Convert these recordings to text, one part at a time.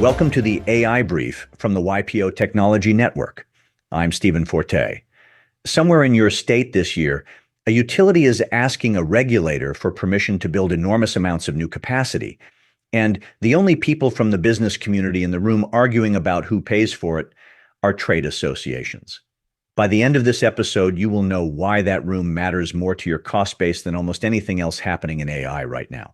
Welcome to the AI Brief from the YPO Technology Network. I'm Stephen Forte. Somewhere in your state this year, a utility is asking a regulator for permission to build enormous amounts of new capacity. And the only people from the business community in the room arguing about who pays for it are trade associations. By the end of this episode, you will know why that room matters more to your cost base than almost anything else happening in AI right now.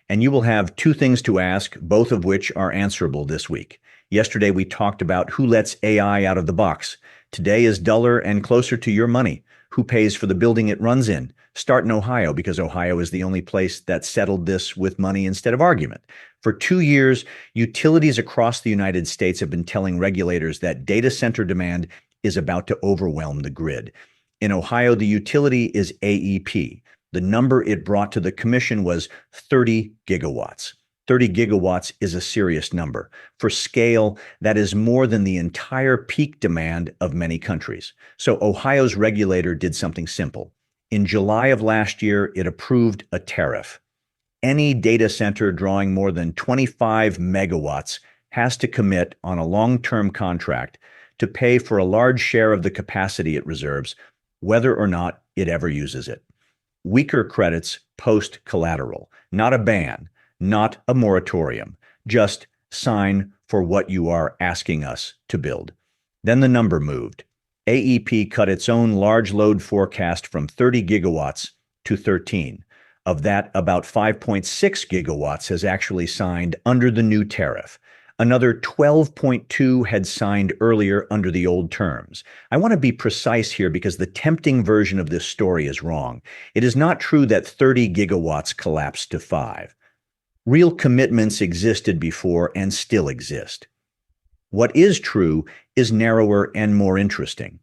And you will have two things to ask, both of which are answerable this week. Yesterday, we talked about who lets AI out of the box. Today is duller and closer to your money. Who pays for the building it runs in? Start in Ohio, because Ohio is the only place that settled this with money instead of argument. For 2 years, utilities across the United States have been telling regulators that data center demand is about to overwhelm the grid. In Ohio, the utility is AEP. The number it brought to the commission was 30 gigawatts. 30 gigawatts is a serious number. For scale, that is more than the entire peak demand of many countries. So Ohio's regulator did something simple. In July of last year, it approved a tariff. Any data center drawing more than 25 megawatts has to commit on a long-term contract to pay for a large share of the capacity it reserves, whether or not it ever uses it. Weaker credits post collateral, not a ban, not a moratorium, just sign for what you are asking us to build. Then the number moved. AEP cut its own large load forecast from 30 gigawatts to 13. Of that, about 5.6 gigawatts has actually signed under the new tariff. Another 12.2 had signed earlier under the old terms. I want to be precise here because the tempting version of this story is wrong. It is not true that 30 gigawatts collapsed to 5. Real commitments existed before and still exist. What is true is narrower and more interesting.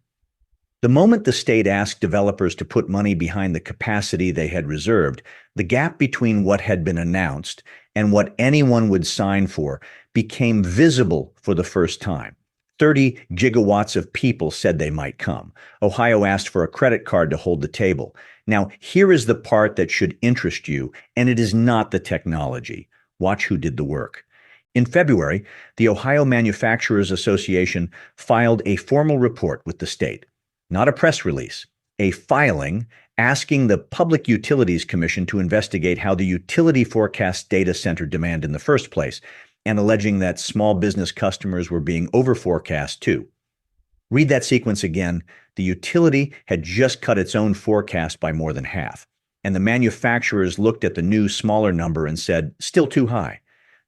The moment the state asked developers to put money behind the capacity they had reserved, the gap between what had been announced and what anyone would sign for became visible for the first time. 30 gigawatts of people said they might come. Ohio asked for a credit card to hold the table. Now, here is the part that should interest you, and it is not the technology. Watch who did the work. In February, the Ohio Manufacturers Association filed a formal report with the state. Not a press release, a filing asking the Public Utilities Commission to investigate how the utility forecast data center demand in the first place, and alleging that small business customers were being over-forecast too. Read that sequence again. The utility had just cut its own forecast by more than half, and the manufacturers looked at the new, smaller number and said, still too high.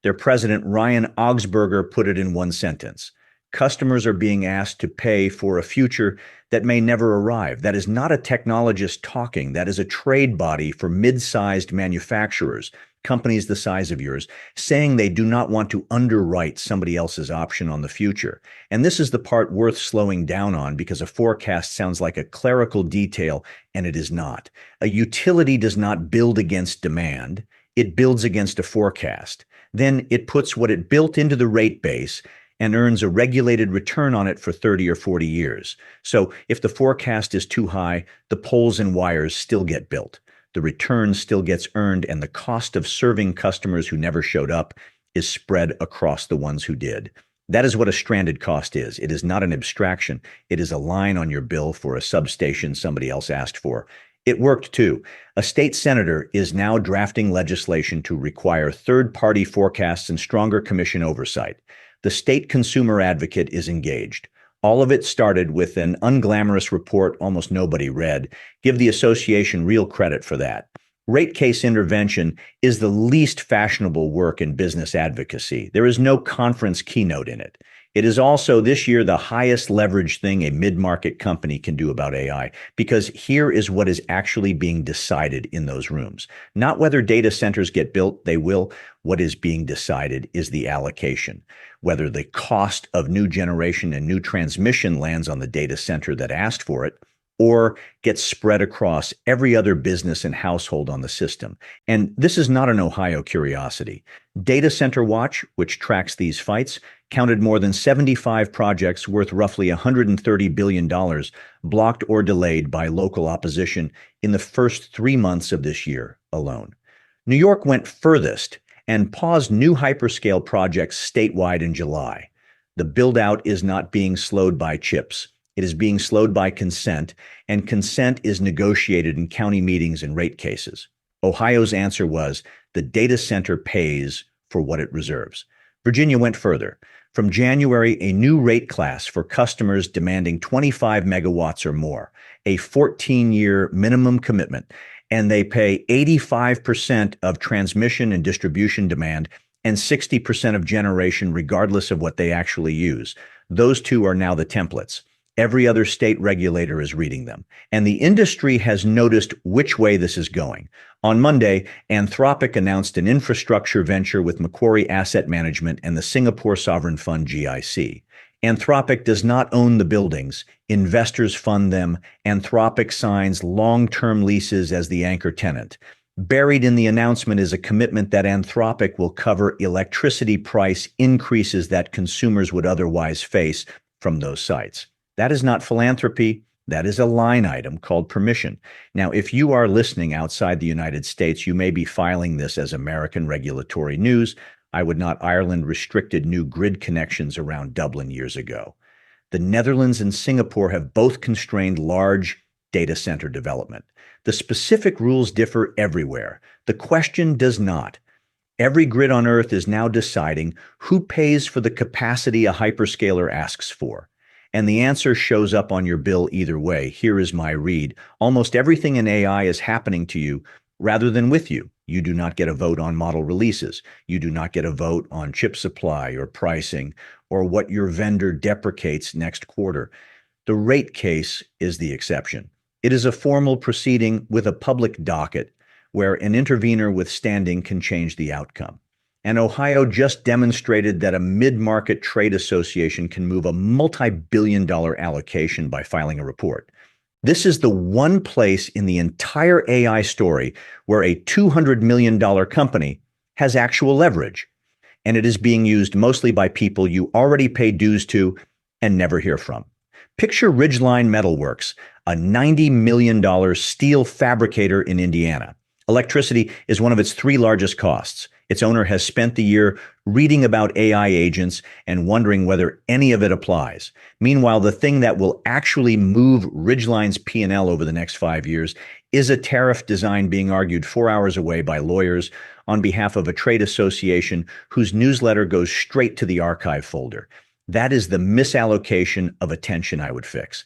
Their president, Ryan Augsburger, put it in one sentence. Customers are being asked to pay for a future that may never arrive. That is not a technologist talking. That is a trade body for mid-sized manufacturers, companies the size of yours, saying they do not want to underwrite somebody else's option on the future. And this is the part worth slowing down on, because a forecast sounds like a clerical detail, and it is not. A utility does not build against demand. It builds against a forecast. Then it puts what it built into the rate base and earns a regulated return on it for 30 or 40 years. So if the forecast is too high, the poles and wires still get built. The return still gets earned, and the cost of serving customers who never showed up is spread across the ones who did. That is what a stranded cost is. It is not an abstraction. It is a line on your bill for a substation somebody else asked for. It worked too. A state senator is now drafting legislation to require third-party forecasts and stronger commission oversight. The state consumer advocate is engaged. All of it started with an unglamorous report almost nobody read. Give the association real credit for that. Rate case intervention is the least fashionable work in business advocacy. There is no conference keynote in it. It is also this year the highest leverage thing a mid-market company can do about AI, because here is what is actually being decided in those rooms. Not whether data centers get built, they will. What is being decided is the allocation. Whether the cost of new generation and new transmission lands on the data center that asked for it, or gets spread across every other business and household on the system. And this is not an Ohio curiosity. Data Center Watch, which tracks these fights, counted more than 75 projects worth roughly $130 billion blocked or delayed by local opposition in the first 3 months of this year alone. New York went furthest, and paused new hyperscale projects statewide in July. The build-out is not being slowed by chips. It is being slowed by consent, and consent is negotiated in county meetings and rate cases. Ohio's answer was the data center pays for what it reserves. Virginia went further. From January, a new rate class for customers demanding 25 megawatts or more, a 14-year minimum commitment, and they pay 85% of transmission and distribution demand and 60% of generation regardless of what they actually use. Those two are now the templates. Every other state regulator is reading them, and the industry has noticed which way this is going. On Monday, Anthropic announced an infrastructure venture with Macquarie Asset Management and the Singapore Sovereign Fund GIC. Anthropic does not own the buildings. Investors fund them. Anthropic signs long-term leases as the anchor tenant. Buried in the announcement is a commitment that Anthropic will cover electricity price increases that consumers would otherwise face from those sites. That is not philanthropy. That is a line item called permission. Now, if you are listening outside the United States, you may be filing this as American regulatory news. I would not. Ireland restricted new grid connections around Dublin years ago. The Netherlands and Singapore have both constrained large data center development. The specific rules differ everywhere. The question does not. Every grid on Earth is now deciding who pays for the capacity a hyperscaler asks for. And the answer shows up on your bill either way. Here is my read. Almost everything in AI is happening to you rather than with you. You do not get a vote on model releases. You do not get a vote on chip supply or pricing or what your vendor deprecates next quarter. The rate case is the exception. It is a formal proceeding with a public docket where an intervener with standing can change the outcome. And Ohio just demonstrated that a mid-market trade association can move a multi-billion-dollar allocation by filing a report. This is the one place in the entire AI story where a $200 million company has actual leverage, and it is being used mostly by people you already pay dues to and never hear from. Picture Ridgeline Metalworks, a $90 million steel fabricator in Indiana. Electricity is one of its three largest costs. Its owner has spent the year reading about AI agents and wondering whether any of it applies. Meanwhile, the thing that will actually move Ridgeline's P&L over the next 5 years is a tariff design being argued 4 hours away by lawyers on behalf of a trade association whose newsletter goes straight to the archive folder. That is the misallocation of attention I would fix.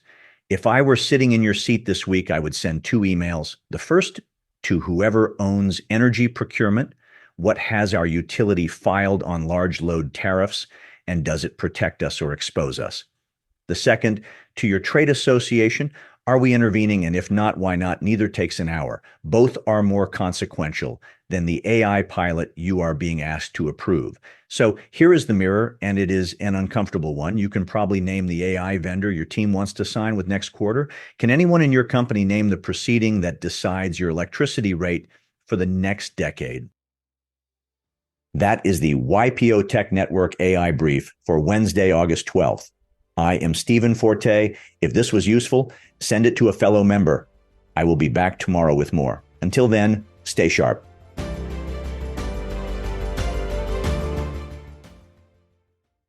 If I were sitting in your seat this week, I would send 2 emails. The first to whoever owns energy procurement. What has our utility filed on large load tariffs, and does it protect us or expose us? The second, to your trade association, are we intervening? And if not, why not? Neither takes an hour. Both are more consequential than the AI pilot you are being asked to approve. So here is the mirror, and it is an uncomfortable one. You can probably name the AI vendor your team wants to sign with next quarter. Can anyone in your company name the proceeding that decides your electricity rate for the next decade? That is the YPO Tech Network AI brief for Wednesday, August 12th. I am Stephen Forte. If this was useful, send it to a fellow member. I will be back tomorrow with more. Until then, stay sharp.